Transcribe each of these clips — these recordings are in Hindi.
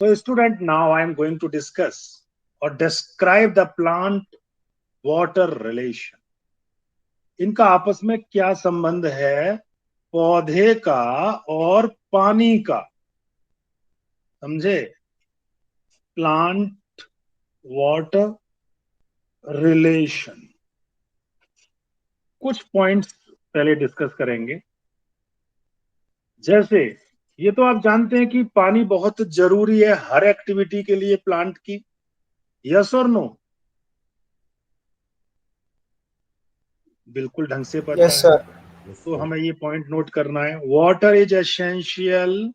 So student, now I am going to discuss or describe the plant water relation. इनका आपस में क्या संबंध है पौधे का और पानी का, समझे? प्लांट वाटर रिलेशन, कुछ पॉइंट्स पहले डिस्कस करेंगे। जैसे ये तो आप जानते हैं कि पानी बहुत जरूरी है हर एक्टिविटी के लिए प्लांट की, यस और नो? बिल्कुल ढंग से पता यस है। सर। तो हमें ये पॉइंट नोट करना है, water is essential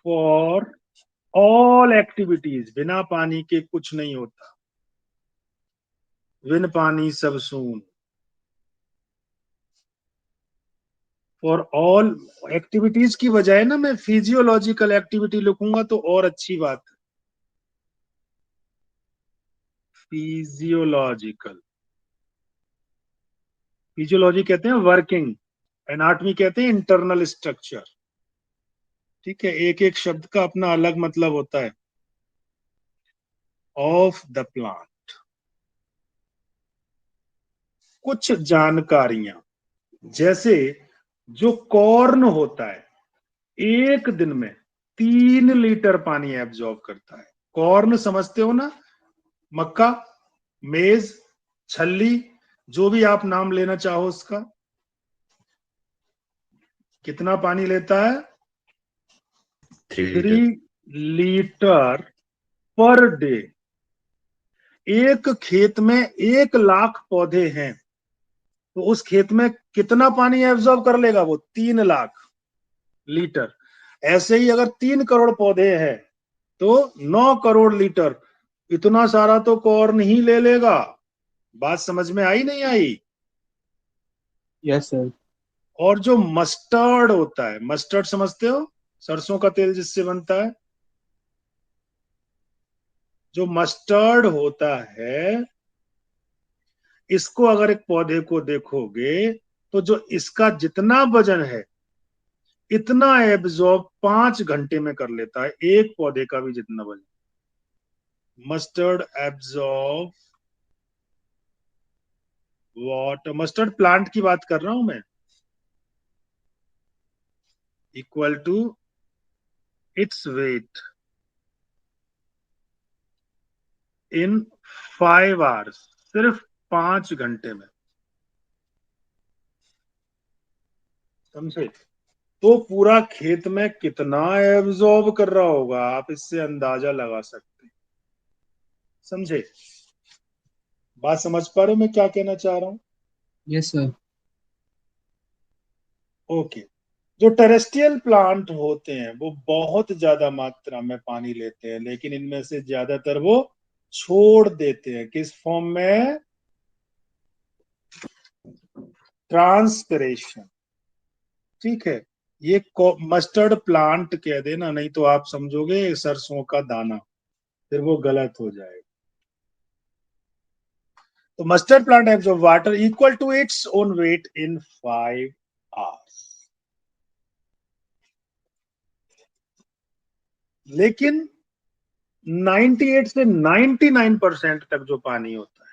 for all activities. बिना पानी के कुछ नहीं होता, बिन पानी सब सून। फॉर ऑल एक्टिविटीज की बजाय ना मैं फिजियोलॉजिकल एक्टिविटी लिखूंगा तो और अच्छी बात है। फिजियोलॉजिकल, फिजियोलॉजी कहते हैं वर्किंग, एनाटॉमी कहते हैं इंटरनल स्ट्रक्चर। ठीक है, एक एक शब्द का अपना अलग मतलब होता है। ऑफ द प्लांट, कुछ जानकारियां, जैसे जो कॉर्न होता है एक दिन में 3 लीटर पानी एब्जॉर्ब करता है। कॉर्न समझते हो ना, मक्का, मेज, छल्ली, जो भी आप नाम लेना चाहो उसका, कितना पानी लेता है? 3 लीटर। 3 litre per day. एक खेत में 1 लाख पौधे हैं तो उस खेत में कितना पानी एब्जॉर्ब कर लेगा वो? 3 लाख लीटर। ऐसे ही अगर 3 करोड़ पौधे हैं तो 9 करोड़ लीटर। इतना सारा तो कॉर्न ही ले लेगा। बात समझ में आई नहीं आई? Yes sir. और जो मस्टर्ड होता है, मस्टर्ड समझते हो, सरसों का तेल जिससे बनता है, जो मस्टर्ड होता है, इसको अगर एक पौधे को देखोगे तो जो इसका जितना वजन है इतना एब्जॉर्ब 5 घंटे में कर लेता है, एक पौधे का भी जितना वजन। Mustard absorb water, mustard plant की बात कर रहा हूं मैं, equal to its weight in 5 hours, सिर्फ 5 घंटे में, समझे? तो पूरा खेत में कितना एब्जॉर्ब कर रहा होगा आप इससे अंदाजा लगा सकते हैं, समझे? बात समझ पा रहे हो मैं क्या कहना चाह रहा हूं? Yes sir. ओके। जो टेरेस्ट्रियल प्लांट होते हैं वो बहुत ज्यादा मात्रा में पानी लेते हैं, लेकिन इनमें से ज्यादातर वो छोड़ देते हैं किस फॉर्म में? ट्रांसपिरेशन। ठीक है, ये मस्टर्ड प्लांट कह देना, नहीं तो आप समझोगे सरसों का दाना, फिर वो गलत हो जाएगा। तो mustard plant absorb water equal to its own weight in 5 hours. लेकिन 98 से 99% तक जो पानी होता है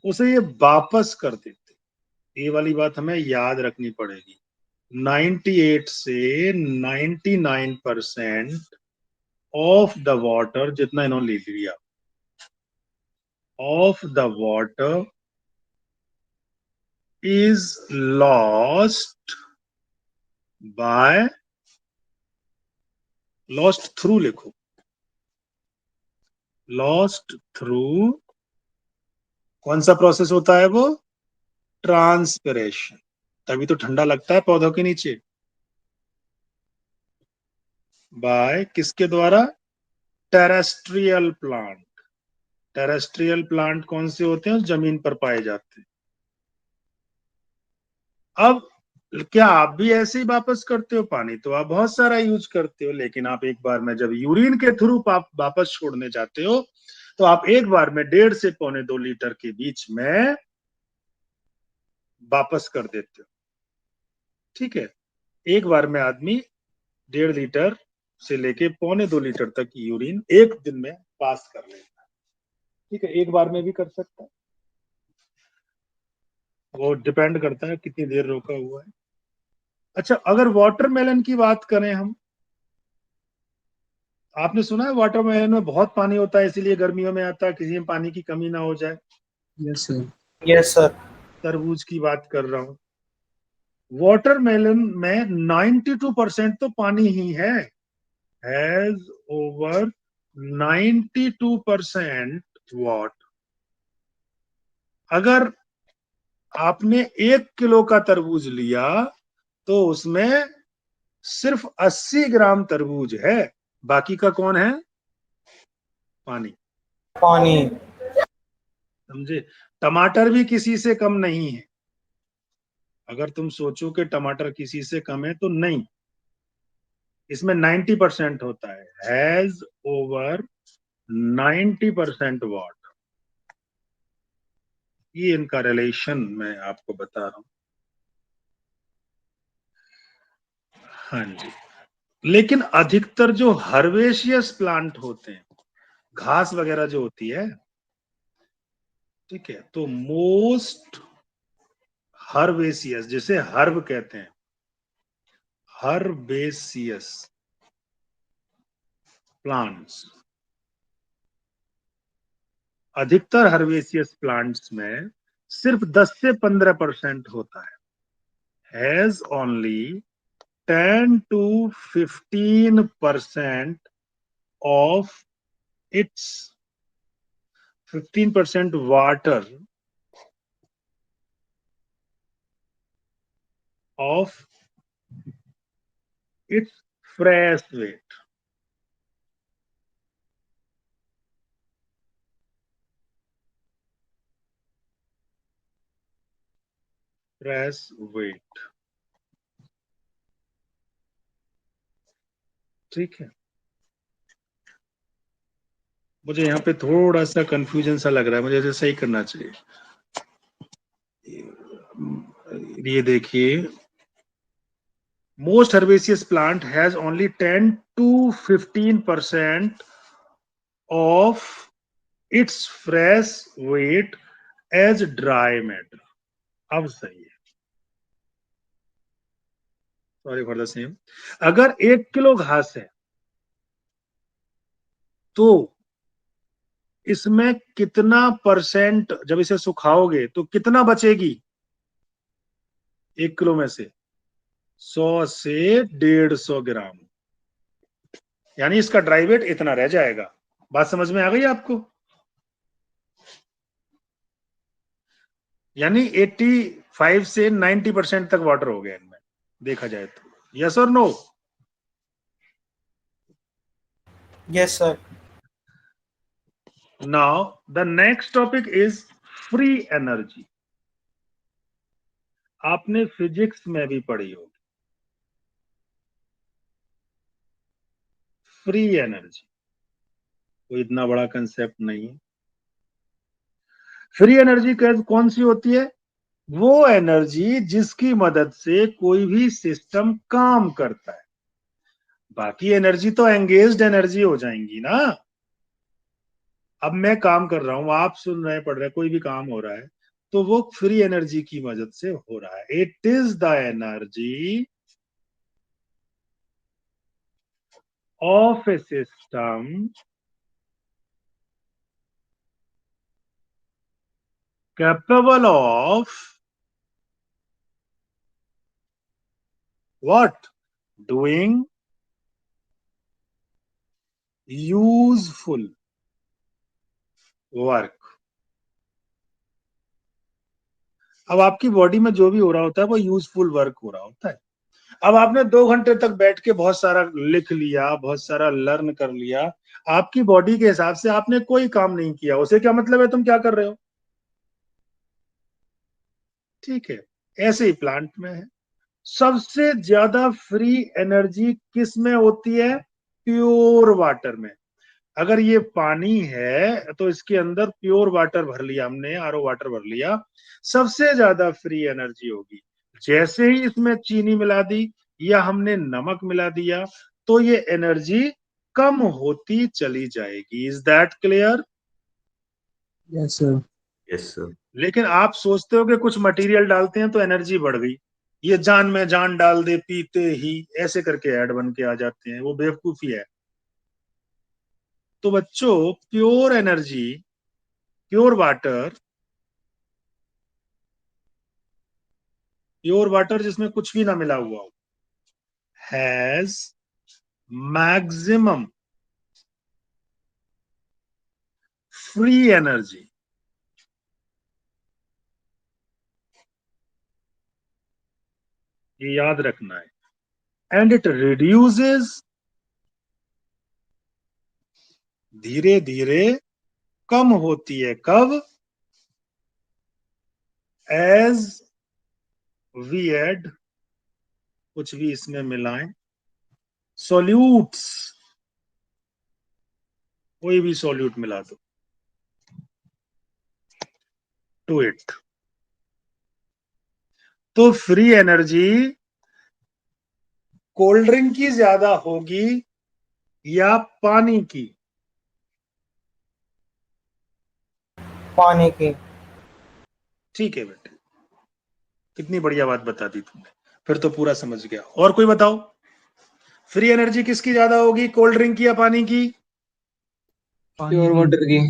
उसे ये वापस कर देते। ये वाली बात हमें याद रखनी पड़ेगी। 98 से 99% ऑफ द वाटर, जितना इन्होंने ले लिया, of the water is lost by, lost through लिखो, lost through कौन सा प्रोसेस होता है वो? ट्रांसपिरेशन। तभी तो ठंडा लगता है पौधों के नीचे। बाय किसके द्वारा? Terrestrial plant. टेरेस्ट्रियल प्लांट कौन से होते हैं? जमीन पर पाए जाते हैं। अब क्या आप भी ऐसे ही वापस करते हो पानी? तो आप बहुत सारा यूज करते हो, लेकिन आप एक बार में जब यूरिन के थ्रू आप वापस छोड़ने जाते हो तो आप एक बार में 1.5 से 1.25 लीटर के बीच में वापस कर देते हो। ठीक है, एक बार में आदमी 1.5 लीटर से लेके 1.25 लीटर तक की यूरिन एक दिन में पास कर लेता है। ठीक है, एक बार में भी कर सकता है, वो डिपेंड करता है कितनी देर रोका हुआ है। अच्छा, अगर वाटरमेलन की बात करें हम, आपने सुना है वाटरमेलन में बहुत पानी होता है, इसीलिए गर्मियों में आता है, किसी में पानी की कमी ना हो जाए। Yes, sir. Yes sir. तरबूज की बात कर रहा हूं, वाटरमेलन में 92% तो पानी ही है, हैज ओवर 92% वाट। अगर आपने 1 किलो का तरबूज लिया तो उसमें सिर्फ 80 ग्राम तरबूज है, बाकी का कौन है? पानी। पानी। समझे? टमाटर भी किसी से कम नहीं है। अगर तुम सोचो कि टमाटर किसी से कम है तो नहीं, इसमें 90% होता है, हैज ओवर 90% वाट। ये इनका रिलेशन मैं आपको बता रहा हूं। हाँ जी, लेकिन अधिकतर जो हर्बेशियस प्लांट होते हैं, घास वगैरह जो होती है, ठीक है, तो मोस्ट हर्बेशियस, जिसे हर्ब कहते हैं, हर्बेशियस प्लांट्स, अधिकतर हर्बेशियस प्लांट्स में सिर्फ 10 से 15% होता है, has only 10 to 15% of its 15% water of its fresh weight. Fresh weight, ठीक है। मुझे यहाँ पे थोड़ा सा कंफ्यूजन सा लग रहा है, मुझे इसे सही करना चाहिए। ये देखिए, most herbaceous plant has only 10 to 15% of its fresh weight as dry matter. अब सही है, सॉरी फॉर द सेम। अगर 1 किलो घास है तो इसमें कितना परसेंट, जब इसे सुखाओगे तो कितना बचेगी 1 किलो में से? 100 से 150 ग्राम, यानी इसका ड्राई वेट इतना रह जाएगा। बात समझ में आ गई आपको? यानी 85 से 90% तक वाटर हो गया इनमें, देखा जाए तो। यस और no? Yes sir. Now the next topic is free energy. आपने फिजिक्स में भी पढ़ी होगी फ्री एनर्जी, कोई इतना बड़ा कंसेप्ट नहीं है। फ्री एनर्जी कौन सी होती है? वो एनर्जी जिसकी मदद से कोई भी सिस्टम काम करता है। बाकी एनर्जी तो एंगेज्ड एनर्जी हो जाएंगी ना। अब मैं काम कर रहा हूं, आप सुन रहे हैं, पढ़ रहे हैं, कोई भी काम हो रहा है, तो वो फ्री एनर्जी की मदद से हो रहा है। It is the energy of A system capable of what? Doing useful work. अब आपकी बॉडी में जो भी हो रहा होता है वो यूजफुल वर्क हो रहा होता है। अब आपने 2 घंटे तक बैठ के बहुत सारा लिख लिया, बहुत सारा लर्न कर लिया, आपकी बॉडी के हिसाब से आपने कोई काम नहीं किया, उसे क्या मतलब है तुम क्या कर रहे हो? ठीक है, ऐसे ही प्लांट में है। सबसे ज्यादा फ्री एनर्जी किस में होती है? प्योर वाटर में। अगर ये पानी है तो इसके अंदर प्योर वाटर भर लिया हमने, आरओ वाटर भर लिया, सबसे ज्यादा फ्री एनर्जी होगी। जैसे ही इसमें चीनी मिला दी, या हमने नमक मिला दिया तो ये एनर्जी कम होती चली जाएगी। Is that clear? Yes, sir. Yes sir. लेकिन आप सोचते हो कि कुछ मटेरियल डालते हैं तो एनर्जी बढ़ गई, ये जान में जान डाल दे पीते ही, ऐसे करके ऐड बन के आ जाते हैं, वो बेवकूफी है। तो बच्चों pure energy, pure water, pure water जिसमें कुछ भी ना मिला हुआ हो, हैज मैक्सिमम फ्री एनर्जी। ये याद रखना है। एंड इट रिड्यूसेस, धीरे धीरे कम होती है, कब? एज वी एड, कुछ भी इसमें मिलाएं, सॉल्यूट्स, कोई भी सॉल्यूट मिला दो टू इट। तो फ्री एनर्जी कोल्ड ड्रिंक की ज्यादा होगी या पानी की? पानी की। ठीक है बेटे, कितनी बढ़िया बात बता दी तुमने, फिर तो पूरा समझ गया। और कोई बताओ, फ्री एनर्जी किसकी ज्यादा होगी, कोल्ड ड्रिंक की या पानी की? Pure water की।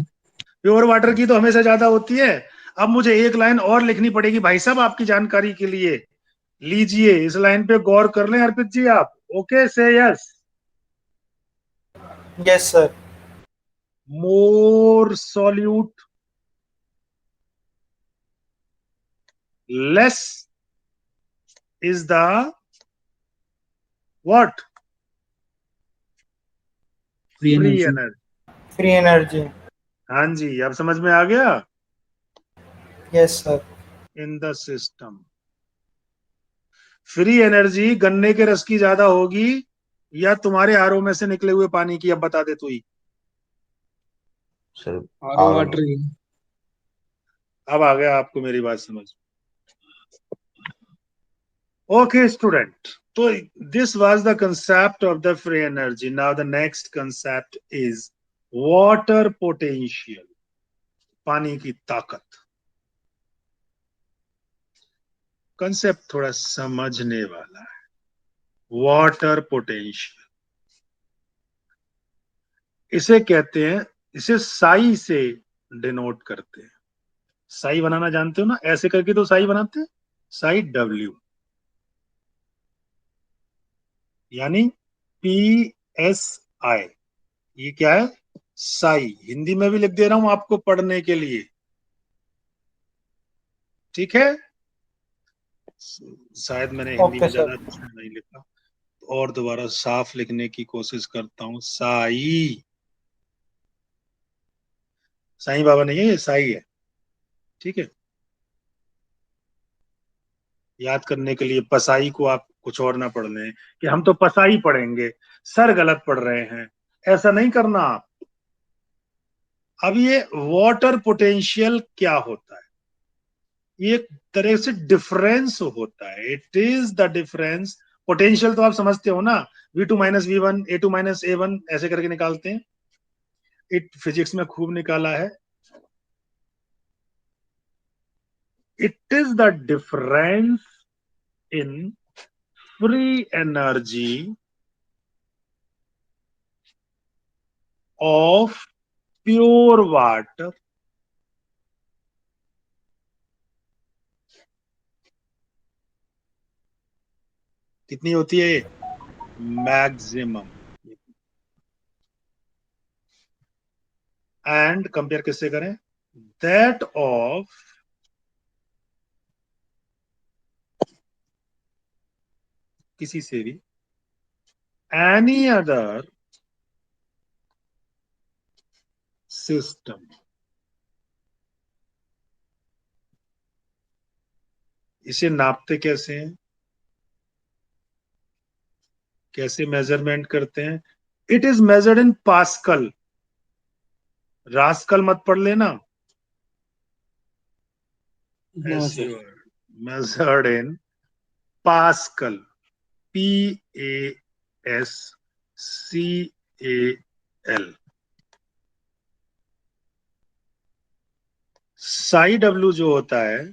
प्योर वाटर की तो हमेशा ज्यादा होती है। अब मुझे एक लाइन और लिखनी पड़ेगी भाई साहब आपकी जानकारी के लिए, लीजिए इस लाइन पे गौर कर लें अर्पित जी आप। ओके से yes. Yes sir. More solute less is the what? Free free energy. Energy. Free energy. हाँ जी, अब समझ में आ गया। Yes sir. In the system free energy गन्ने के रस की ज्यादा होगी या तुम्हारे आरओ में से निकले हुए पानी की? अब बता दे तू ही। सर RO water की। अब आ गया आपको मेरी बात समझ। ओके स्टूडेंट, तो this was the concept of the free energy. Now the next concept is water potential, पानी की ताकत। कंसेप्ट थोड़ा समझने वाला है। वाटर पोटेंशियल, इसे कहते हैं, इसे साई से डिनोट करते हैं। साई बनाना जानते हो ना, ऐसे करके तो साई बनाते हैं, साई डब्ल्यू, यानी PSI। ये क्या है? साई। हिंदी में भी लिख दे रहा हूं आपको पढ़ने के लिए, ठीक है? शायद मैंने हिंदी ओके में सर। ज्यादा अच्छा नहीं लिखा, और दोबारा साफ लिखने की कोशिश करता हूं। साई, साईं बाबा नहीं है, ये साई है, ठीक है? याद करने के लिए पसाई को आप कुछ और ना पढ़ लें कि हम तो पसाई पढ़ेंगे, सर गलत पढ़ रहे हैं, ऐसा नहीं करना आप। अब ये वाटर पोटेंशियल क्या होता है? ये एक तरह से डिफरेंस होता है, it is the difference. Potential तो आप समझते हो ना, V2 - V1, A2 - A1 ऐसे करके निकालते हैं, इट फिजिक्स में खूब निकाला है। It is the difference in free energy of pure water कितनी होती है? मैक्सिमम। एंड कंपेयर किससे करें? दैट ऑफ किसी से भी, एनी अदर सिस्टम। इसे नापते कैसे हैं, कैसे मेजरमेंट करते हैं? It is measured in pascal. Rascal मत पढ़ लेना। No, sir. Measured in pascal, PaCal। Psi जो होता है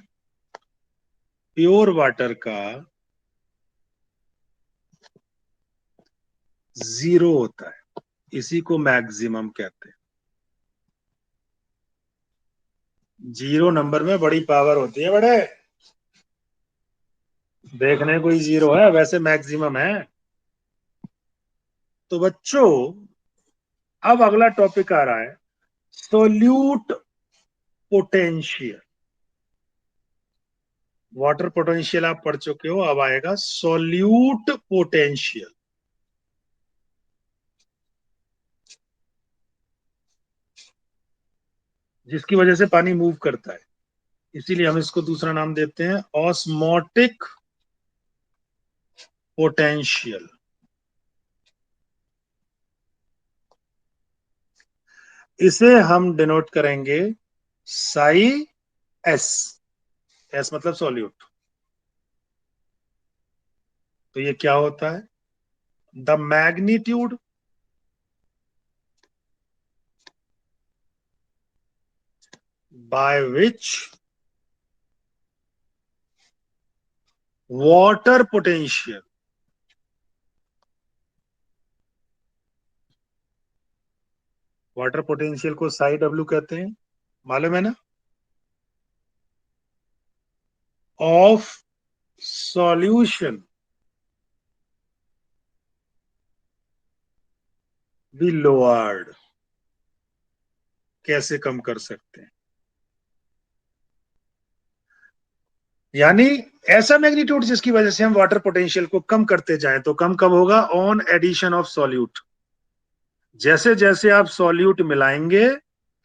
प्योर वाटर का 0 होता है, इसी को मैक्सिमम कहते हैं। 0 नंबर में बड़ी पावर होती है बड़े, देखने कोई 0 है, वैसे मैक्सिमम है। तो बच्चों अब अगला टॉपिक आ रहा है सोल्यूट पोटेंशियल। वाटर पोटेंशियल आप पढ़ चुके हो, अब आएगा सोल्यूट पोटेंशियल। जिसकी वजह से पानी मूव करता है, इसीलिए हम इसको दूसरा नाम देते हैं ऑस्मोटिक पोटेंशियल। इसे हम डिनोट करेंगे साई एस। एस मतलब सॉल्यूट। तो ये क्या होता है? The magnitude by which water potential water potential को साई डब्ल्यू कहते हैं, मालूम है ना, ऑफ सॉल्यूशन बी लोअर्ड। कैसे कम कर सकते हैं? यानी ऐसा मैग्नीट्यूड जिसकी वजह से हम वाटर पोटेंशियल को कम करते जाएं। तो कम कब होगा? On addition of solute. जैसे जैसे आप सॉल्यूट मिलाएंगे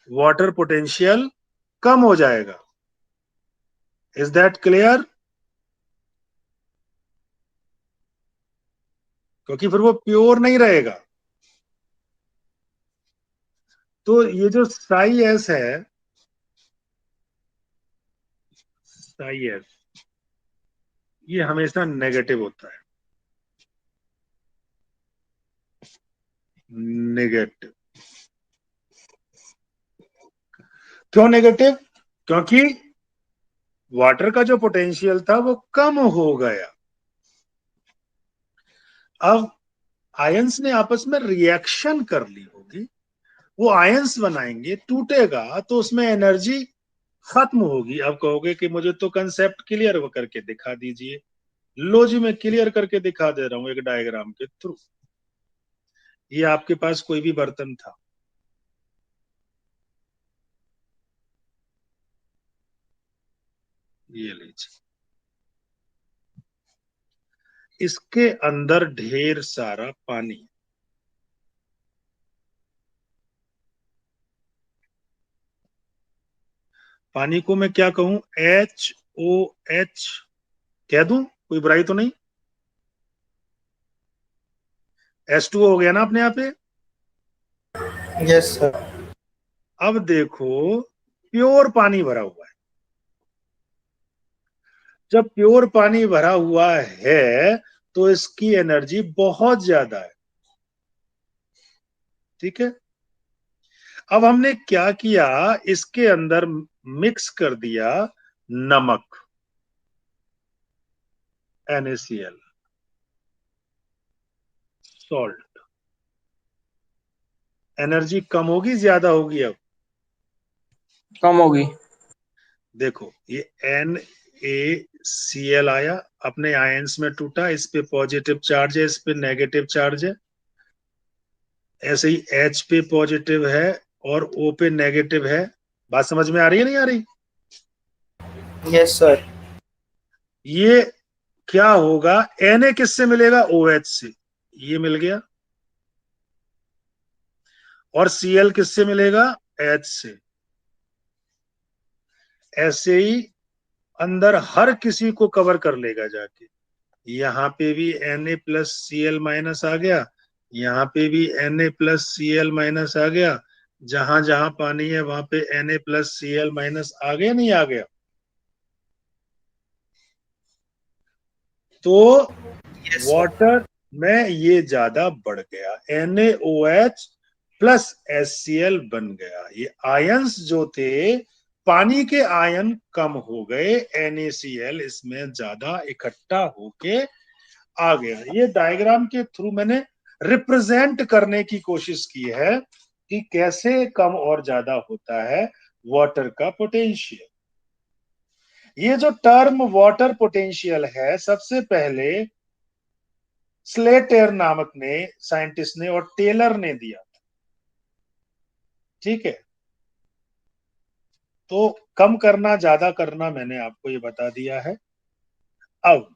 वाटर पोटेंशियल कम हो जाएगा। Is that clear? क्योंकि फिर वो प्योर नहीं रहेगा। तो ये जो साई एस है, साई एस, ये हमेशा नेगेटिव होता है। नेगेटिव क्यों नेगेटिव? क्योंकि वाटर का जो पोटेंशियल था वो कम हो गया। अब आयंस ने आपस में रिएक्शन कर ली होगी, वो आयंस बनाएंगे, टूटेगा तो उसमें एनर्जी खत्म होगी। अब कहोगे कि मुझे तो कंसेप्ट क्लियर करके दिखा दीजिए। लो जी, मैं क्लियर करके दिखा दे रहा हूं एक डायग्राम के थ्रू। ये आपके पास कोई भी बर्तन था, ये लीजिए, इसके अंदर ढेर सारा पानी। पानी को मैं क्या कहूं? HOH कह दूं? कोई बुराई तो नहीं? H2O हो गया ना अपने यहाँ पे। Yes sir. अब देखो, प्योर पानी भरा हुआ है। जब प्योर पानी भरा हुआ है तो इसकी एनर्जी बहुत ज्यादा है, ठीक है। अब हमने क्या किया, इसके अंदर मिक्स कर दिया नमक, NaCl, सॉल्ट। एनर्जी कम होगी ज्यादा होगी? अब कम होगी। देखो, ये NaCl आया, अपने आयंस में टूटा, इस पे पॉजिटिव चार्ज है, इस पे नेगेटिव चार्ज है। ऐसे ही H पे पॉजिटिव है और O पे नेगेटिव है। बात समझ में आ रही है नहीं आ रही? Yes sir. ये क्या होगा? Na किससे मिलेगा? OH से, ये मिल गया। और Cl किससे मिलेगा? H से। ऐसे ही अंदर हर किसी को कवर कर लेगा जाके। यहाँ पे भी Na+Cl- आ गया, यहाँ पे भी Na+Cl- आ गया। जहां जहां पानी है वहां पे Na+Cl- आ गया, नहीं आ गया? तो Yes, sir. वाटर में ये ज्यादा बढ़ गया, NaOH प्लस HCl बन गया। ये आयंस जो थे, पानी के आयन कम हो गए, NaCl इसमें ज्यादा इकट्ठा होके आ गया। ये डायग्राम के थ्रू मैंने रिप्रेजेंट करने की कोशिश की है कि कैसे कम और ज्यादा होता है वाटर का पोटेंशियल। ये जो टर्म वाटर पोटेंशियल है, सबसे पहले स्लेटर नामक ने साइंटिस्ट ने और टेलर ने दिया, ठीक है। तो कम करना ज्यादा करना मैंने आपको ये बता दिया है। अब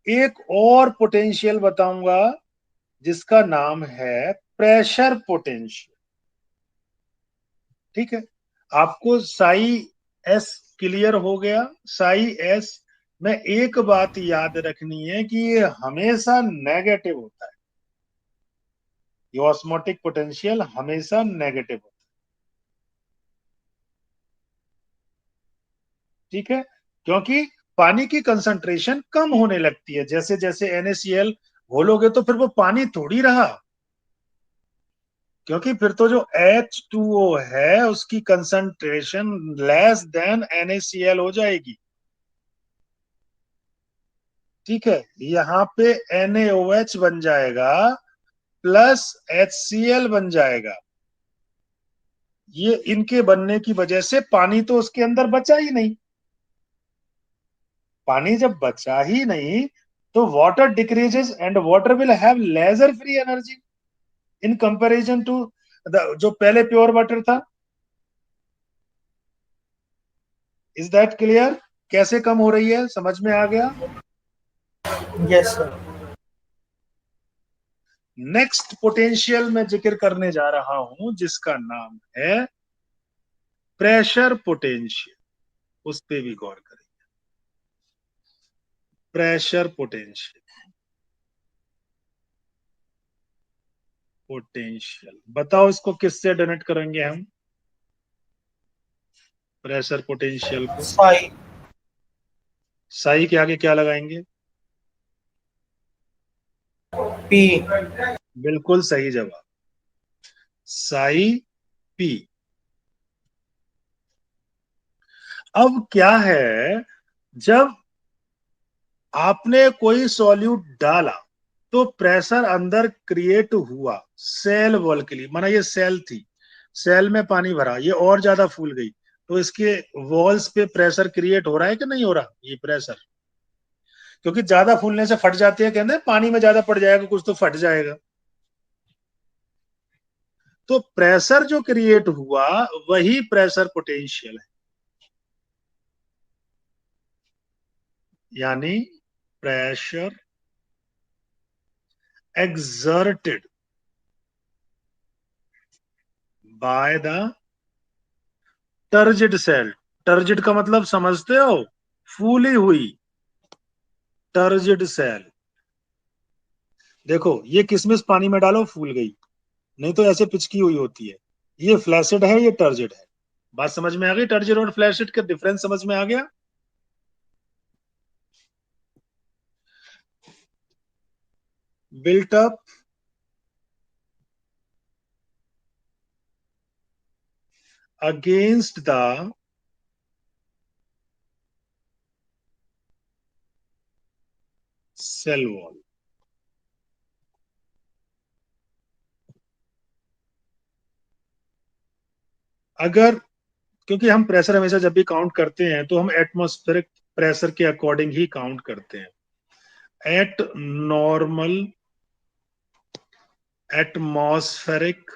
एक और पोटेंशियल बताऊंगा जिसका नाम है प्रेशर पोटेंशियल, ठीक है। आपको साई एस क्लियर हो गया। साई एस में एक बात याद रखनी है कि ये हमेशा नेगेटिव होता है, ये ऑस्मोटिक पोटेंशियल हमेशा नेगेटिव होता है, ठीक है। क्योंकि पानी की कंसंट्रेशन कम होने लगती है, जैसे जैसे NaCl घोलोगे तो फिर वो पानी थोड़ी रहा, क्योंकि फिर तो जो H2O है उसकी कंसंट्रेशन लेस देन NaCl हो जाएगी, ठीक है। यहाँ पे NaOH बन जाएगा प्लस HCl बन जाएगा। ये इनके बनने की वजह से पानी तो उसके अंदर बचा ही नहीं। पानी जब बचा ही नहीं तो water decreases and water will have lesser free energy in comparison to जो पहले प्योर वाटर था। Is that clear? कैसे कम हो रही है, समझ में आ गया? Yes, sir. नेक्स्ट पोटेंशियल में जिक्र करने जा रहा हूं जिसका नाम है प्रेशर पोटेंशियल। उस पे भी गौर करेंगे। प्रेशर पोटेंशियल, पोटेंशियल बताओ इसको किससे डोनेट करेंगे हम, प्रेशर पोटेंशियल को? Psi. साई के आगे क्या लगाएंगे? P. बिल्कुल सही जवाब, साई पी। अब क्या है, जब आपने कोई सॉल्यूट डाला तो प्रेशर अंदर क्रिएट हुआ सेल वॉल के लिए, माना ये सेल थी, सेल में पानी भरा, ये और ज्यादा फूल गई तो इसके वॉल्स पे प्रेशर क्रिएट हो रहा है कि नहीं हो रहा? ये प्रेशर, क्योंकि ज्यादा फूलने से फट जाती है, कहते हैं पानी में ज्यादा पड़ जाएगा कुछ तो फट जाएगा। तो प्रेशर जो क्रिएट हुआ वही प्रेशर पोटेंशियल है, यानी pressure exerted by the turgid cell। Turgid का मतलब समझते हो? फूली हुई टर्जिड सेल। देखो ये किसमिस पानी में डालो फूल गई, नहीं तो ऐसे पिचकी हुई होती है। ये फ्लैसिड है, ये टर्जिड है। बात समझ में आ गई? टर्जिड और फ्लैसिड का डिफरेंस समझ में आ गया? built up against the cell wall। अगर, क्योंकि हम प्रेशर हमेशा जब भी काउंट करते हैं तो हम एटमॉस्फेरिक प्रेशर के अकॉर्डिंग ही काउंट करते हैं। एट नॉर्मल एटमॉस्फेरिक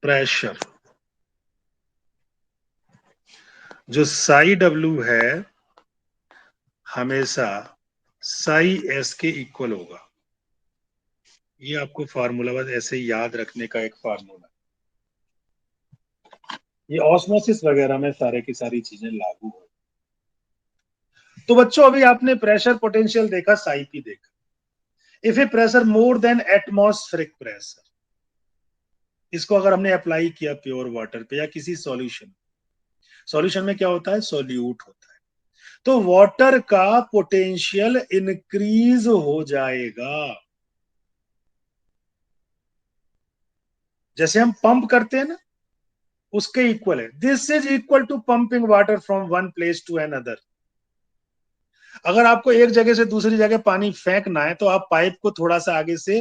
प्रेशर, जो साई डब्ल्यू है हमेशा साई एस के इक्वल होगा। ये आपको फार्मूला बस ऐसे ही याद रखने का एक फार्मूला, ये ऑस्मोसिस वगैरह में सारे की सारी चीजें लागू हो। तो बच्चों अभी आपने प्रेशर पोटेंशियल देखा, साई पी देखा। If A pressure more than atmospheric pressure, इसको अगर हमने अप्लाई किया प्योर वाटर पे या किसी सॉल्यूशन, सॉल्यूशन में क्या होता है? सॉल्यूट होता है। तो वाटर का पोटेंशियल इंक्रीज हो जाएगा। जैसे हम पंप करते हैं ना, उसके इक्वल है। This is equal to pumping water from one place to another. अगर आपको एक जगह से दूसरी जगह पानी फेंकना है तो आप पाइप को थोड़ा सा आगे से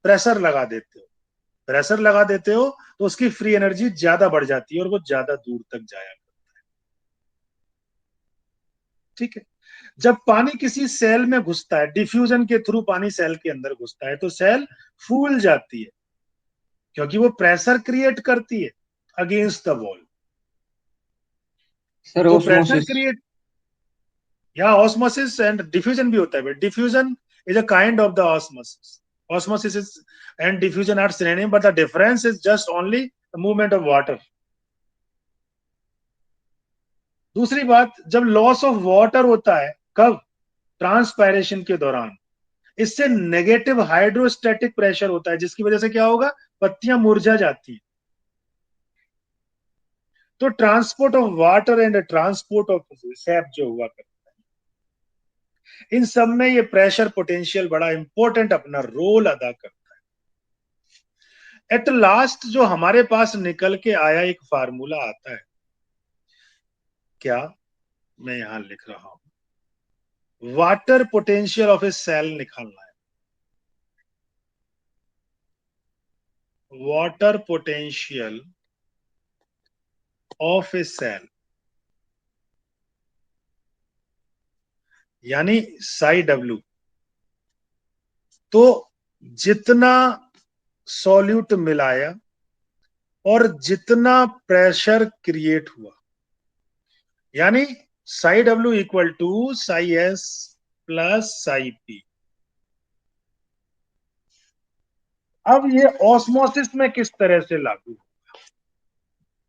प्रेशर लगा देते हो। प्रेशर लगा देते हो तो उसकी फ्री एनर्जी ज्यादा बढ़ जाती है और वो ज्यादा दूर तक जाया करता है। ठीक है। जब पानी किसी सेल में घुसता है, डिफ्यूजन के थ्रू पानी सेल के अंदर घुसता है, तो सेल फूल जाती है क्योंकि वो प्रेशर क्रिएट करती है अगेंस्ट द वॉल। सर तो प्रेशर ऑस्मोसिस। क्रिएट, या ऑस्मोसिस एंड डिफ्यूजन भी होता है। Diffusion is a kind of the osmosis. Osmosis is and diffusion are synonym, but the difference is just only the movement of water. दूसरी बात, जब लॉस ऑफ वाटर होता है, कब? ट्रांसपायरेशन के दौरान। इससे नेगेटिव हाइड्रोस्टैटिक प्रेशर होता है, जिसकी वजह से क्या होगा? पत्तियां मुरझा जाती है। तो transport of water and transport of SAP जो हुआ करता है, इन सब में ये प्रेशर पोटेंशियल बड़ा इंपॉर्टेंट अपना रोल अदा करता है। एट लास्ट जो हमारे पास निकल के आया एक फार्मूला आता है, क्या? मैं यहां लिख रहा हूं, water potential of a cell निकालना है। Water potential of a cell यानी साई डब्ल्यू। तो जितना सॉल्यूट मिलाया और जितना प्रेशर क्रिएट हुआ, यानी psi W equal to psi S plus psi P. अब ये ऑस्मोसिस में किस तरह से लागू होगा,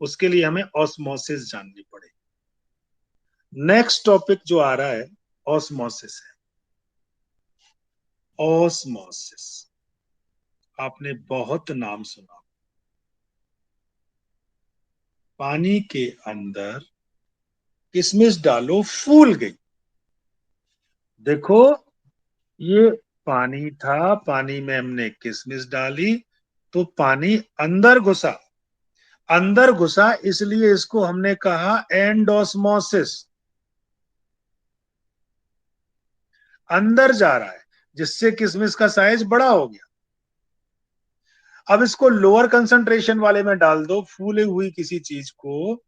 उसके लिए हमें ऑस्मोसिस जाननी पड़ेगी। नेक्स्ट टॉपिक जो आ रहा है ऑस्मोसिस है। ऑस्मोसिस आपने बहुत नाम सुना। पानी के अंदर किशमिश डालो, फूल गई। देखो, ये पानी था, पानी में हमने किशमिश डाली तो पानी अंदर घुसा। अंदर घुसा इसलिए इसको हमने कहा एंडोस्मोसिस। अंदर जा रहा है जिससे किशमिश का साइज बड़ा हो गया। अब इसको लोअर कंसंट्रेशन वाले में डाल दो, फूली हुई किसी चीज को,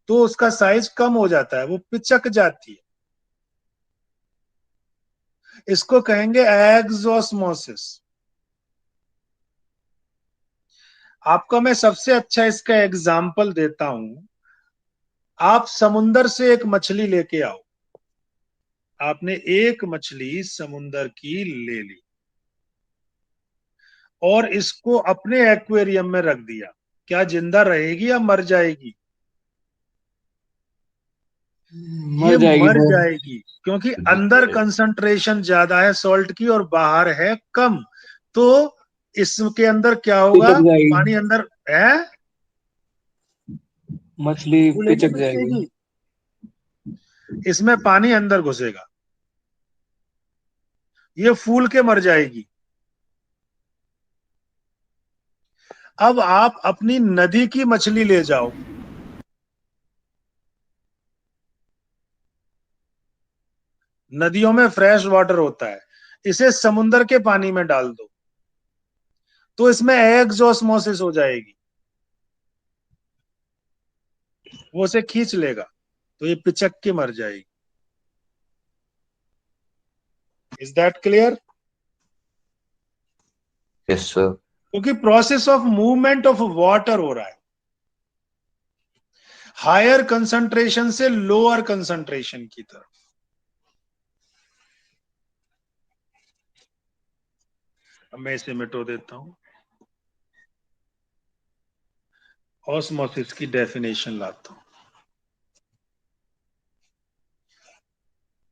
तो उसका साइज कम हो जाता है, वो पिचक जाती है। इसको कहेंगे एक्सोस्मोसिस। आपको मैं सबसे अच्छा इसका एग्जाम्पल देता हूं। आप समुंदर से एक मछली लेके आओ। आपने एक मछली समुंदर की ले ली और इसको अपने एक्वेरियम में रख दिया। क्या जिंदा रहेगी या मर जाएगी? ये मर जाएगी मर सर। जाएगी क्योंकि अंदर कंसंट्रेशन ज्यादा है सॉल्ट की और बाहर है कम। तो इसके अंदर क्या होगा? पिचक जाएगी। पानी अंदर है, मछली फूलेगी पिचक जाएगी। पिचकेगी। इसमें पानी अंदर घुसेगा, ये फूल के मर जाएगी। अब आप अपनी नदी की मछली ले जाओ, नदियों में फ्रेश वाटर होता है, इसे समुद्र के पानी में डाल दो तो इसमें एक्सोस्मोसिस हो जाएगी, वो उसे खींच लेगा तो ये पिचक के मर जाएगी। Is that clear? Yes sir. क्योंकि process of movement of water हो रहा है हायर कंसंट्रेशन से लोअर कंसंट्रेशन की तरफ। अब मैं इसे मिटो देता हूं, ऑस्मोसिस की डेफिनेशन लाता हूं।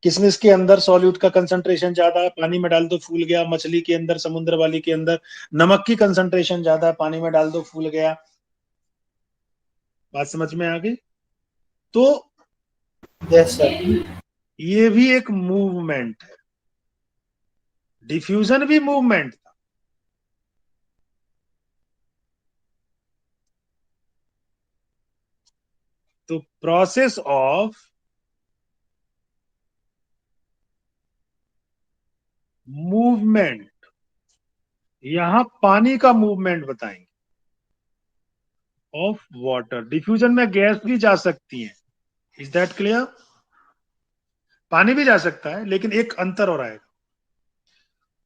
किशमिश के अंदर सॉल्यूट का कंसंट्रेशन ज्यादा है, पानी में डाल दो फूल गया। मछली के अंदर, समुद्र वाली के अंदर नमक की कंसंट्रेशन ज्यादा है, पानी में डाल दो फूल गया। बात समझ में आ गई? तो Yes, sir. ये भी एक मूवमेंट है, डिफ्यूजन भी मूवमेंट था। तो प्रोसेस ऑफ मूवमेंट, यहां पानी का मूवमेंट बताएंगे ऑफ वाटर। डिफ्यूजन में गैस भी जा सकती है, इज दैट क्लियर? पानी भी जा सकता है, लेकिन एक अंतर हो रहा है,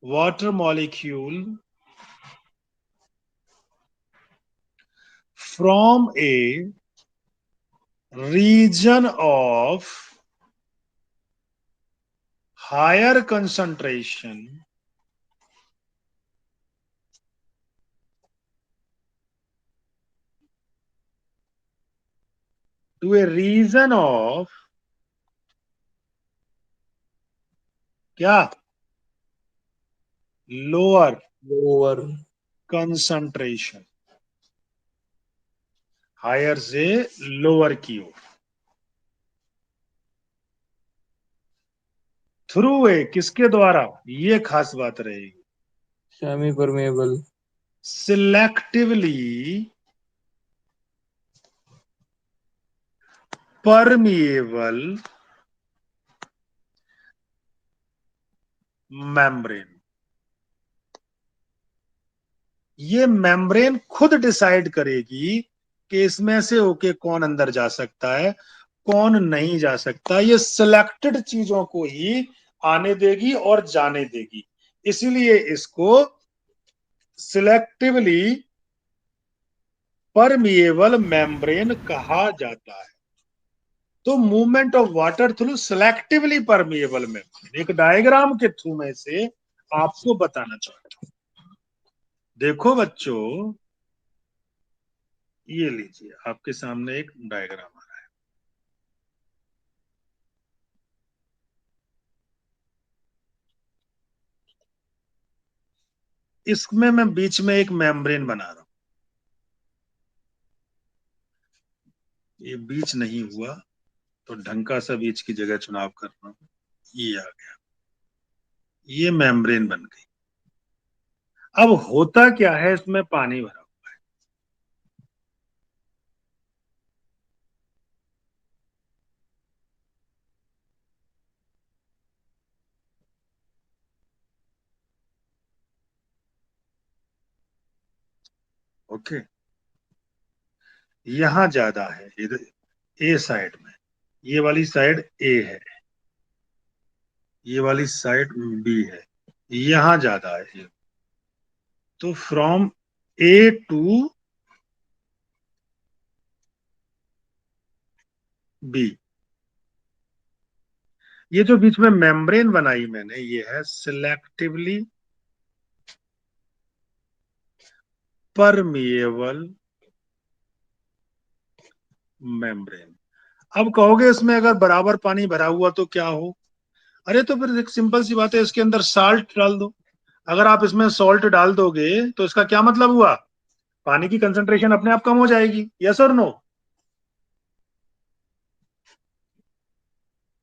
water molecule from a region of higher concentration to a region of क्या, लोअर लोअर कंसंट्रेशन, हायर से लोअर की ओर, थ्रू ए किसके द्वारा, ये खास बात रहेगी, semi permeable selectively permeable membrane. ये मेम्ब्रेन खुद डिसाइड करेगी कि इसमें से होके कौन अंदर जा सकता है, कौन नहीं जा सकता। ये सिलेक्टेड चीजों को ही आने देगी और जाने देगी, इसीलिए इसको सिलेक्टिवली परमिएबल मेम्ब्रेन कहा जाता है। तो movement of water through selectively permeable membrane एक डायग्राम के थ्रू में से आपको बताना चाहता हूं। देखो बच्चों, ये लीजिए आपके सामने एक डायग्राम आ रहा है। इसमें मैं बीच में एक मेम्ब्रेन बना रहा हूं, ये बीच नहीं हुआ तो ढंग का सा बीच की जगह चुनाव कर रहा हूं, ये आ गया, ये मेम्ब्रेन बन गई। अब होता क्या है, इसमें पानी भरा हुआ है, ओके। यहां ज्यादा है, इधर ए साइड में, ये वाली साइड ए है, ये वाली साइड बी है, यहां ज्यादा है। तो फ्रॉम ए टू बी, ये जो बीच में मेम्ब्रेन बनाई मैंने, ये है सिलेक्टिवली परमिएबल मेम्ब्रेन। अब कहोगे इसमें अगर बराबर पानी भरा हुआ तो क्या हो? अरे तो फिर एक सिंपल सी बात है, इसके अंदर साल्ट डाल दो। अगर आप इसमें सॉल्ट डाल दोगे तो इसका क्या मतलब हुआ, पानी की कंसंट्रेशन अपने आप कम हो जाएगी, यस और नो?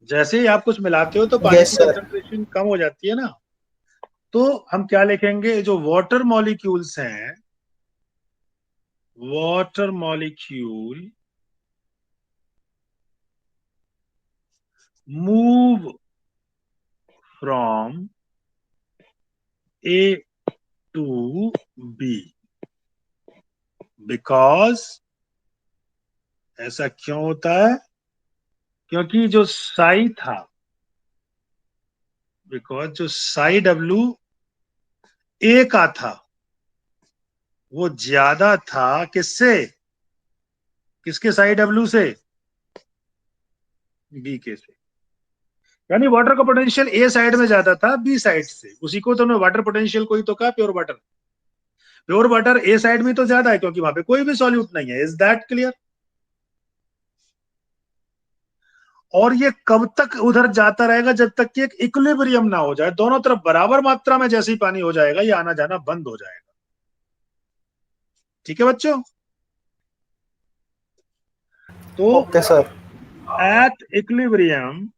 जैसे ही आप कुछ मिलाते हो तो पानी Yes, की sir. कंसंट्रेशन कम हो जाती है ना। तो हम क्या लिखेंगे, जो वाटर मॉलिक्यूल्स हैं, water molecule move from A to B, because, ऐसा क्यों होता है, क्योंकि जो साई था, बिकॉज जो साई डब्ल्यू ए का था वो ज्यादा था किससे, किसके साई डब्ल्यू से, बी के से। यानी वाटर का पोटेंशियल ए साइड में ज्यादा था बी साइड से, उसी को तो वाटर पोटेंशियल कोई तो कहा, प्योर वाटर। प्योर वाटर ए साइड में तो ज्यादा है क्योंकि वहां पे कोई भी सॉल्यूट नहीं है, इज दैट क्लियर? और ये कब तक उधर जाता रहेगा, जब तक कि एक इक्विलिब्रियम ना हो जाए, दोनों तरफ बराबर मात्रा में जैसे ही पानी हो जाएगा ये आना जाना बंद हो जाएगा। ठीक है बच्चों? तो Okay, sir. At equilibrium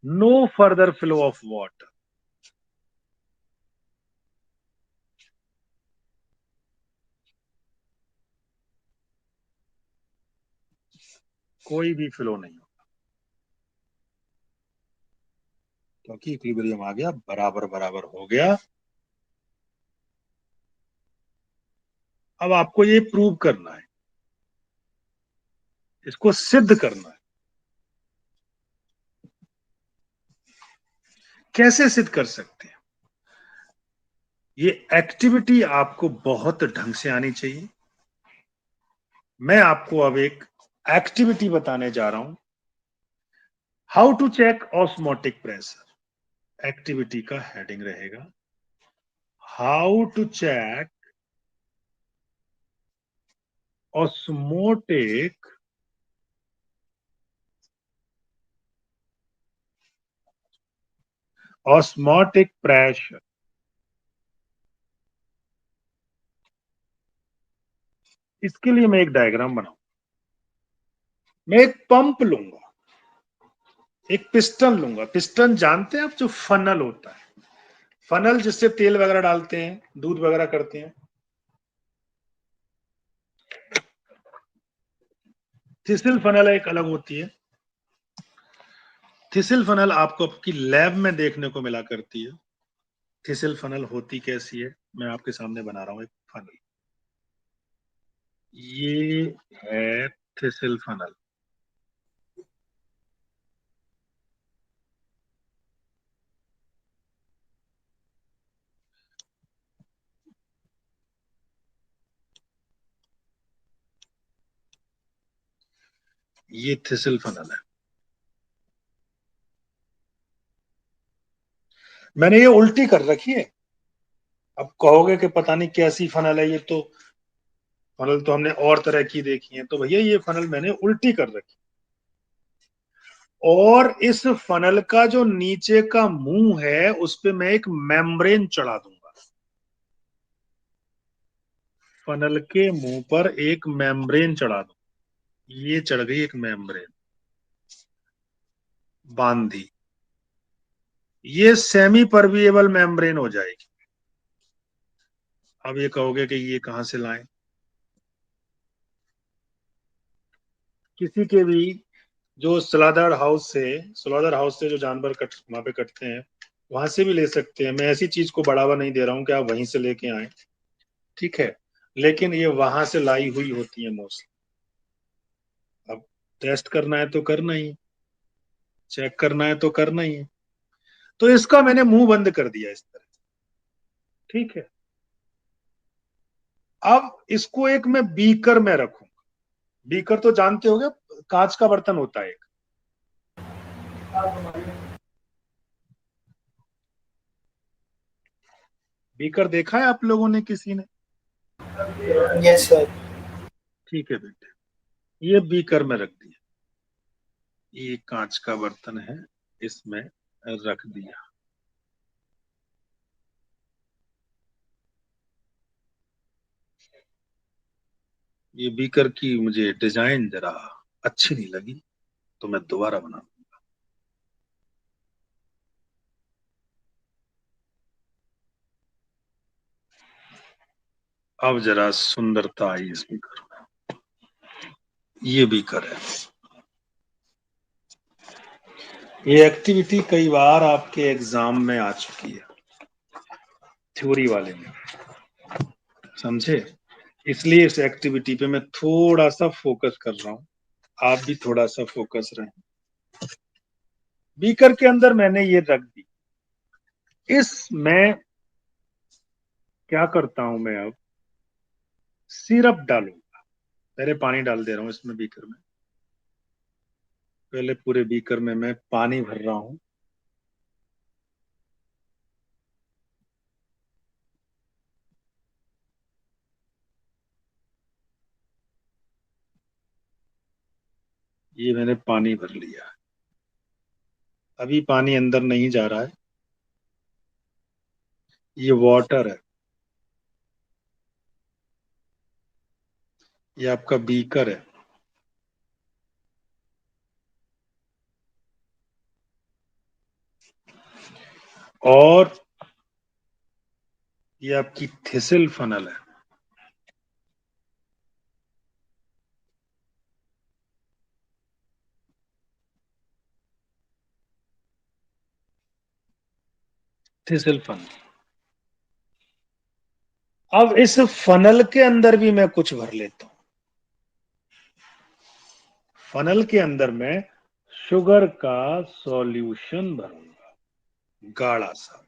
no further flow of water. कोई भी फ्लो नहीं होगा क्योंकि इक्विलिब्रियम आ गया, बराबर बराबर हो गया। अब आपको ये प्रूव करना है, इसको सिद्ध करना है। कैसे सिद्ध कर सकते हैं? ये एक्टिविटी आपको बहुत ढंग से आनी चाहिए। मैं आपको अब एक एक्टिविटी बताने जा रहा हूं, how to check osmotic pressure. Activity का हेडिंग रहेगा how to check osmotic pressure. इसके लिए मैं एक डायग्राम बनाऊंगा। मैं एक पंप लूंगा, एक पिस्टन लूंगा। पिस्टन जानते हैं आप, जो फनल होता है, फनल जिससे तेल वगैरह डालते हैं, दूध वगैरह करते हैं। थिसिल फनल एक अलग होती है। थिसिल फनल आपको आपकी लैब में देखने को मिला करती है। थिसिल फनल होती कैसी है, मैं आपके सामने बना रहा हूं एक फनल। ये है थिसिल फनल। ये थिसिल फनल है। मैंने ये उल्टी कर रखी है। अब कहोगे कि पता नहीं कैसी फनल है, ये तो फनल तो हमने और तरह की देखी है। तो भैया ये फनल मैंने उल्टी कर रखी, और इस फनल का जो नीचे का मुंह है उस पे मैं एक मेम्ब्रेन चढ़ा दूंगा। फनल के मुंह पर एक मेम्ब्रेन चढ़ा दूंगा। ये चढ़ गई एक मेम्ब्रेन, बांध दी। ये सेमी परविएबल मेम्ब्रेन हो जाएगी। अब ये कहोगे कि ये कहां से लाएं? किसी के भी जो स्लॉटर हाउस से जो जानवर वहां पे कटते हैं, वहां से भी ले सकते हैं। मैं ऐसी चीज को बढ़ावा नहीं दे रहा हूं कि आप वहीं से लेके आए, ठीक है, लेकिन ये वहां से लाई हुई होती है मोस्टली। अब टेस्ट करना है तो करना ही, चेक करना है तो करना ही है। तो इसका मैंने मुंह बंद कर दिया इस तरह, ठीक है। अब इसको एक मैं बीकर में रखूंगा। बीकर तो जानते होगे, कांच का बर्तन होता है एक। बीकर देखा है आप लोगों ने, किसी ने? Yes, sir. ठीक है बेटे, ये बीकर में रख दिया। ये कांच का बर्तन है, इसमें रख दिया। ये बीकर की मुझे डिजाइन जरा अच्छी नहीं लगी, तो मैं दोबारा बना। अब जरा सुंदरता आई इस बीकर में। ये बीकर है। ये एक्टिविटी कई बार आपके एग्जाम में आ चुकी है, थ्योरी वाले में, समझे? इसलिए इस एक्टिविटी पे मैं थोड़ा सा फोकस कर रहा हूं, आप भी थोड़ा सा फोकस रहें। बीकर के अंदर मैंने ये रख दी। इसमें क्या करता हूं मैं, अब सिरप डालूंगा। पहले पानी डाल दे रहा हूं इसमें, बीकर में। पहले पूरे बीकर में मैं पानी भर रहा हूं। ये मैंने पानी भर लिया। अभी पानी अंदर नहीं जा रहा है। ये वाटर है, ये आपका बीकर है। और ये आपकी थिसिल फनल है। Thistle funnel. अब इस फनल के अंदर भी मैं कुछ भर लेता हूं। फनल के अंदर मैं शुगर का सॉल्यूशन भरूंगा, गाढ़ा सा।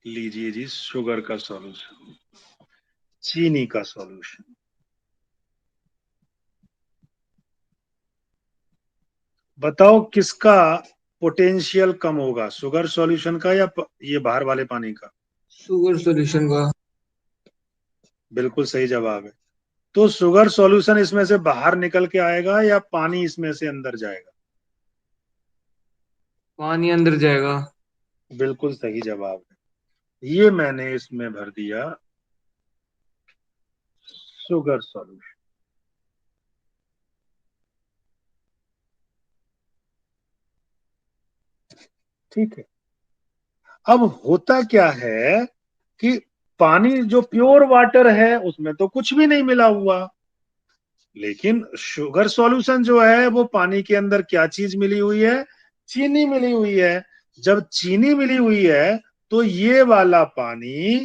लीजिए जी, शुगर का सॉल्यूशन, चीनी का सॉल्यूशन। बताओ किसका पोटेंशियल कम होगा, शुगर सॉल्यूशन का या ये बाहर वाले पानी का? शुगर सॉल्यूशन का। बिल्कुल सही जवाब है। तो शुगर सॉल्यूशन इसमें से बाहर निकल के आएगा या पानी इसमें से अंदर जाएगा? पानी अंदर जाएगा। बिल्कुल सही जवाब है। ये मैंने इसमें भर दिया शुगर सॉल्यूशन। ठीक है। अब होता क्या है कि पानी जो प्योर वाटर है उसमें तो कुछ भी नहीं मिला हुआ, लेकिन शुगर सॉल्यूशन जो है वो पानी के अंदर क्या चीज मिली हुई है? चीनी मिली हुई है। जब चीनी मिली हुई है तो ये वाला पानी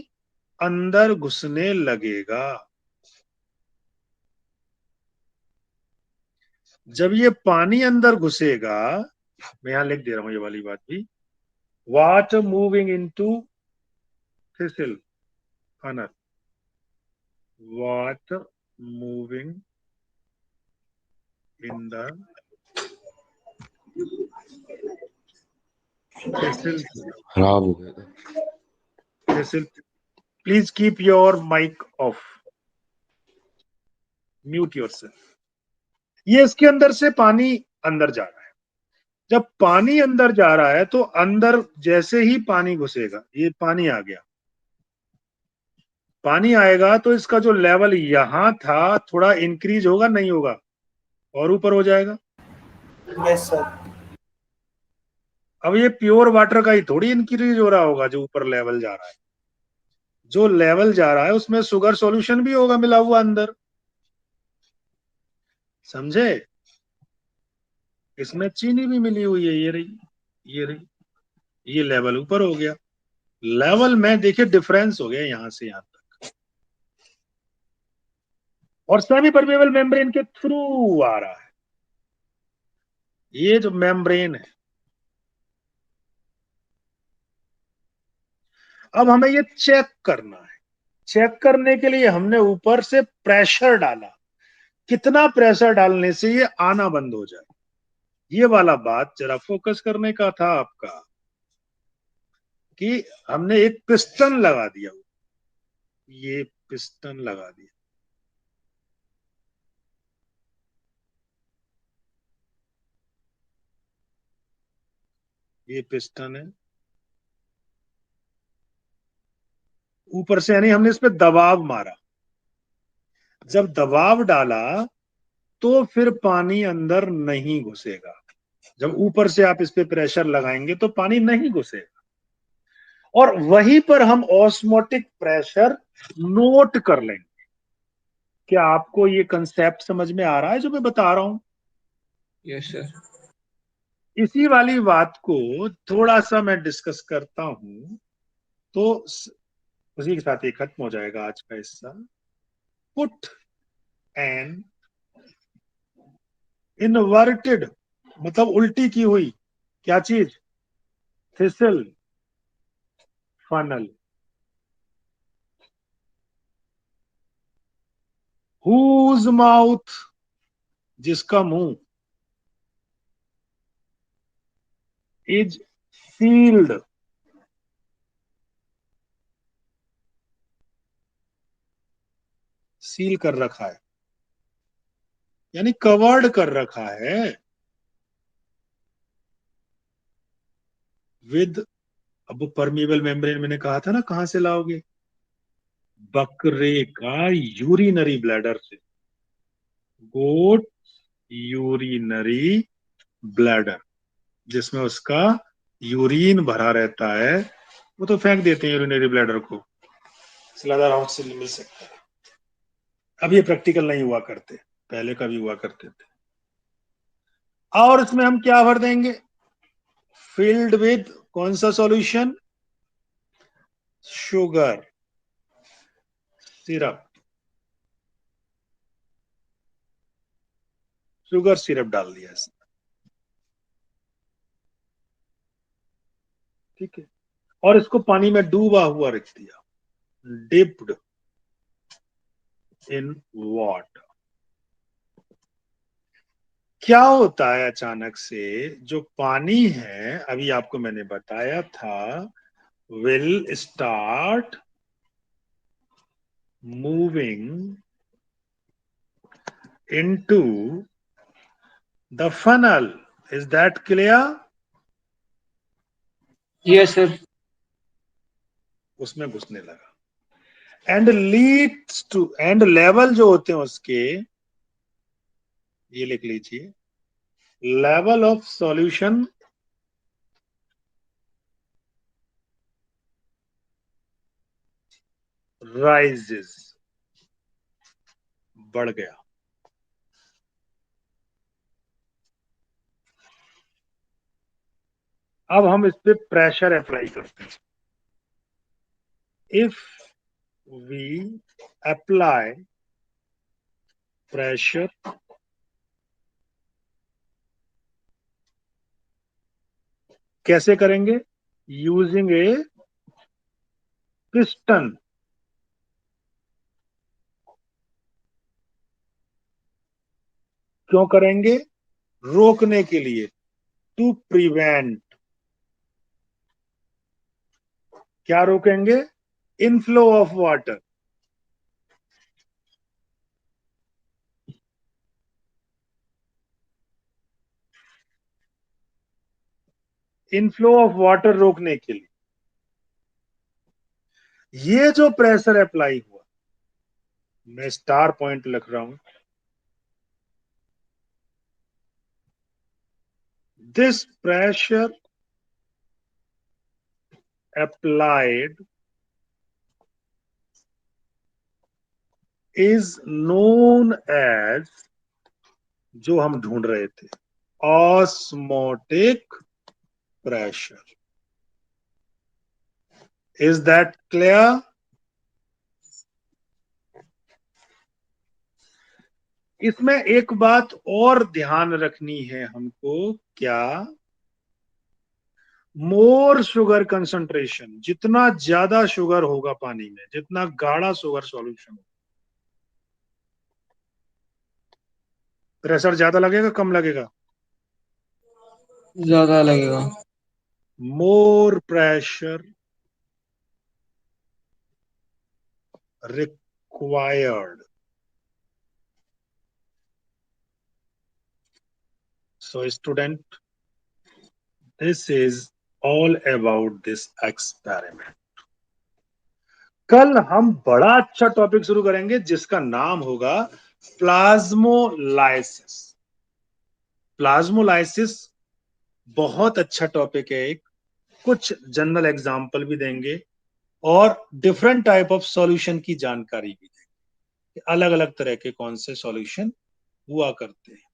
अंदर घुसने लगेगा। जब ये पानी अंदर घुसेगा, मैं यहां लिख दे रहा हूं ये वाली बात भी, water moving into thistle funnel, water moving in the thistle खराब हो गया था। Thistle. Please keep your mic off, mute yourself. ये इसके अंदर से पानी अंदर जा रहा है। जब पानी अंदर जा रहा है तो अंदर जैसे ही पानी घुसेगा, ये पानी आ गया, पानी आएगा तो इसका जो लेवल यहां था थोड़ा इंक्रीज होगा, नहीं होगा, और ऊपर हो जाएगा। Yes sir. अब ये प्योर वाटर का ही थोड़ी इंक्रीज हो रहा होगा, जो ऊपर लेवल जा रहा है। जो लेवल जा रहा है उसमें शुगर सॉल्यूशन भी होगा मिला हुआ अंदर, समझे? इसमें चीनी भी मिली हुई है, ये रही, ये रही। ये लेवल ऊपर हो गया। लेवल में देखिए डिफरेंस हो गया यहां से यहां तक, और सेमी परमेबल मेम्ब्रेन के थ्रू आ रहा है। ये जो मेम्ब्रेन है, अब हमें ये चेक करना है। चेक करने के लिए हमने ऊपर से प्रेशर डाला, कितना प्रेशर डालने से ये आना बंद हो जाए, ये वाला बात जरा फोकस करने का था आपका, कि हमने एक पिस्टन लगा दिया, ये पिस्टन लगा दिया। ये पिस्टन है ऊपर से, यानी हमने इस पे दबाव मारा। जब दबाव डाला तो फिर पानी अंदर नहीं घुसेगा। जब ऊपर से आप इस पे प्रेशर लगाएंगे तो पानी नहीं घुसेगा, और वहीं पर हम ऑस्मोटिक प्रेशर नोट कर लेंगे। क्या आपको ये कंसेप्ट समझ में आ रहा है जो मैं बता रहा हूं? Yes sir. इसी वाली बात को थोड़ा सा मैं डिस्कस करता हूं, तो उसी के साथ ये खत्म हो जाएगा आज का हिस्सा। पुट एन इनवर्टेड, मतलब उल्टी की हुई क्या चीज? Thistle funnel. हुज माउथ, जिसका मुंह, इज सील्ड, सील कर रखा है, यानी कवर्ड कर रखा है विद, अब परमीबल मेम्ब्रेन मैंने कहा था ना, कहां से लाओगे? बकरे का यूरिनरी ब्लैडर से, गोट यूरिनरी ब्लैडर, जिसमें उसका यूरिन भरा रहता है, वो तो फेंक देते हैं यूरिनरी ब्लैडर को, स्लैदर आउट से मिल सकता है। अब ये प्रैक्टिकल नहीं हुआ करते, पहले का भी हुआ करते थे। और इसमें हम क्या भर देंगे, फिल्ड विद कौन सा solution, sugar syrup, sugar syrup डाल दिया इसमें, ठीक है। और इसको पानी में डूबा हुआ रख दिया, डिप्ड इन वाटर। क्या होता है अचानक से, जो पानी है अभी आपको मैंने बताया था, will start moving into the funnel. Is that clear? Yes sir. उसमें घुसने लगा। And leads to, and level जो होते हैं उसके, ये लिख लीजिए, लेवल ऑफ सॉल्यूशन राइजेस, बढ़ गया। अब हम इस पे प्रेशर अप्लाई करते हैं। इफ वी अप्लाई प्रेशर, कैसे करेंगे, यूजिंग ए पिस्टन। क्यों करेंगे, रोकने के लिए, टू प्रिवेंट। क्या रोकेंगे, inflow of water. Inflow of water रोकने के लिए। ये जो प्रेशर अप्लाई हुआ, मैं स्टार पॉइंट लिख रहा हूं, this pressure applied is known as, जो हम ढूंढ रहे थे, osmotic pressure. Is that clear? इसमें एक बात और ध्यान रखनी है हमको, क्या, मोर शुगर कंसंट्रेशन, जितना ज्यादा शुगर होगा पानी में, जितना गाढ़ा शुगर सॉल्यूशन होगा, प्रेशर ज्यादा लगेगा कम लगेगा, ज्यादा लगेगा। More pressure required. So student, this is all about this experiment. कल हम बड़ा अच्छा टॉपिक शुरू करेंगे जिसका नाम होगा प्लाज्मोलाइसिस। प्लाज्मोलाइसिस बहुत अच्छा टॉपिक है, एक कुछ जनरल एग्जाम्पल भी देंगे और डिफरेंट टाइप ऑफ सॉल्यूशन की जानकारी भी देंगे, अलग अलग तरह के कौन से सॉल्यूशन हुआ करते हैं।